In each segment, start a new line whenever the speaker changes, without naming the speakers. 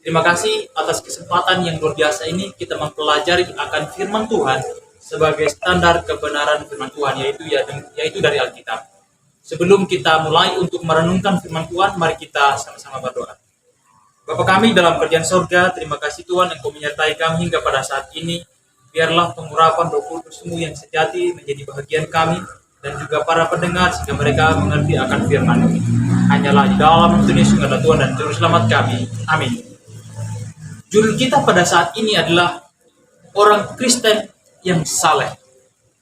Terima kasih atas kesempatan yang luar biasa ini kita mempelajari akan firman Tuhan sebagai standar kebenaran firman Tuhan, yaitu dari Alkitab. Sebelum kita mulai untuk merenungkan firman Tuhan, mari kita sama-sama berdoa. Bapa kami dalam kerajaan sorga, terima kasih Tuhan Engkau menyertai kami hingga pada saat ini. Biarlah pengurapan Roh Kudus-Mu yang sejati menjadi bahagian kami dan juga para pendengar sehingga mereka mengerti akan firman. Hanyalah di dalam Yesus Tuhan dan Juru Selamat kami. Amin. Judul kita pada saat ini adalah orang Kristen yang saleh.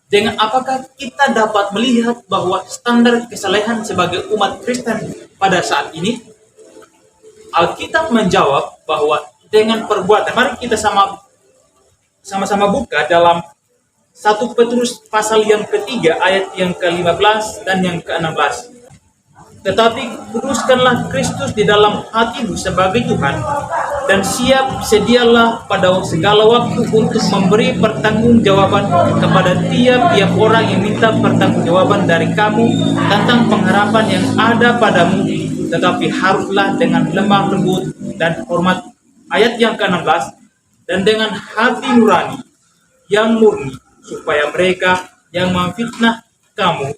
Dengan apakah kita dapat melihat bahwa standar kesalehan sebagai umat Kristen pada saat ini? Alkitab menjawab bahwa dengan perbuatan. Mari kita sama-sama buka dalam 1 Petrus pasal yang ketiga ayat yang ke-15 dan yang ke-16. Tetapi kuduskanlah Kristus di dalam hatimu sebagai Tuhan, dan sedialah pada segala waktu untuk memberi pertanggungjawaban kepada tiap-tiap orang yang minta pertanggungjawaban dari kamu tentang pengharapan yang ada padamu, tetapi haruslah dengan lemah lembut dan hormat. Ayat yang ke-16, dan dengan hati nurani yang murni, supaya mereka yang memfitnah kamu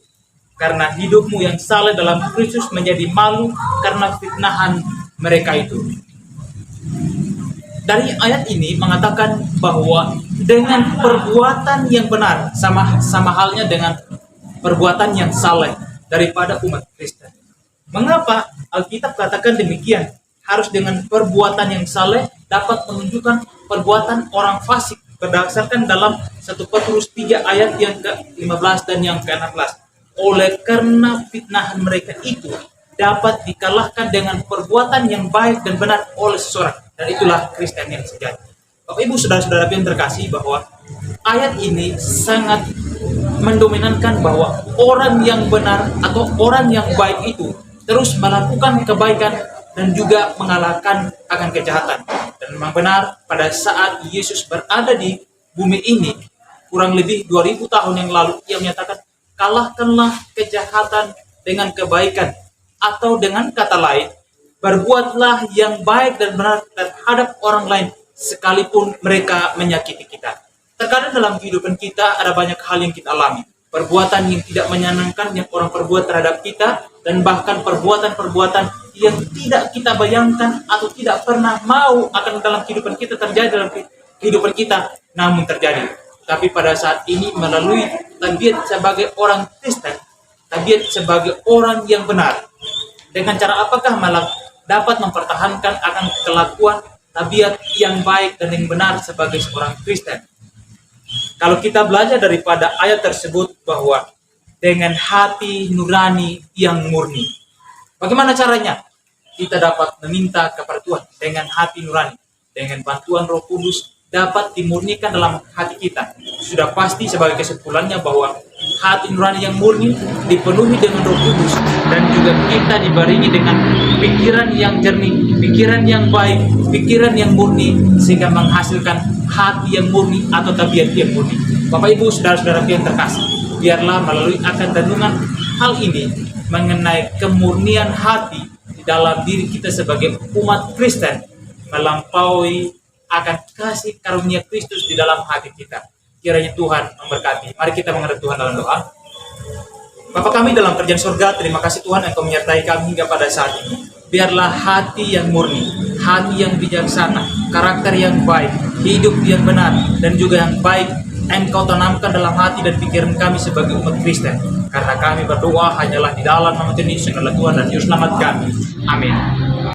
karena hidupmu yang saleh dalam Kristus menjadi malu karena fitnahan mereka itu. Dari ayat ini mengatakan bahwa dengan perbuatan yang benar, sama halnya dengan perbuatan yang saleh daripada umat Kristen. Mengapa Alkitab katakan demikian? Harus dengan perbuatan yang saleh dapat menunjukkan perbuatan orang fasik berdasarkan dalam 1 Petrus 3 ayat yang ke-15 dan yang ke-16. Oleh karena fitnahan mereka itu dapat dikalahkan dengan perbuatan yang baik dan benar oleh seseorang. Dan itulah Kristen yang sejati. Bapak Ibu saudara-saudara yang terkasih, bahwa ayat ini sangat mendominankan bahwa orang yang benar atau orang yang baik itu terus melakukan kebaikan dan juga mengalahkan akan kejahatan. Dan memang benar, pada saat Yesus berada di bumi ini kurang lebih 2000 tahun yang lalu, ia menyatakan, kalahkanlah kejahatan dengan kebaikan, atau dengan kata lain, berbuatlah yang baik dan benar terhadap orang lain sekalipun mereka menyakiti kita. Terkadang dalam kehidupan kita ada banyak hal yang kita alami, perbuatan yang tidak menyenangkan yang orang perbuat terhadap kita, dan bahkan perbuatan-perbuatan yang tidak kita bayangkan atau tidak pernah mau akan dalam kehidupan kita terjadi dalam kehidupan kita, namun terjadi. Tapi pada saat ini melalui tabiat sebagai orang Kristen, tabiat sebagai orang yang benar, dengan cara apakah malah dapat mempertahankan akan kelakuan tabiat yang baik dan yang benar sebagai seorang Kristen. Kalau kita belajar daripada ayat tersebut bahwa dengan hati nurani yang murni, bagaimana caranya kita dapat meminta kepada Tuhan dengan hati nurani, dengan bantuan Roh Kudus dapat dimurnikan dalam hati kita. Sudah pasti sebagai kesimpulannya bahwa hati nurani yang murni dipenuhi dengan Roh Kudus, dan juga kita dibarengi dengan pikiran yang jernih, pikiran yang baik, pikiran yang murni, sehingga menghasilkan hati yang murni atau tabiat yang murni. Bapak Ibu saudara-saudara yang terkasih, biarlah melalui akan renungan hal ini mengenai kemurnian hati di dalam diri kita sebagai umat Kristen, melampaui akan kasih karunia Kristus di dalam hati kita. Kiranya Tuhan memberkati. Mari kita menghadap Tuhan dalam doa. Bapa kami dalam kerajaan surga, terima kasih Tuhan Engkau menyertai kami hingga pada saat ini. Biarlah hati yang murni, hati yang bijaksana, karakter yang baik, hidup yang benar, dan juga yang baik Engkau tanamkan dalam hati dan pikiran kami sebagai umat Kristen. Karena kami berdoa hanyalah di dalam nama Tuhan Yesus Tuhan dan Juru Selamat kami. Amin.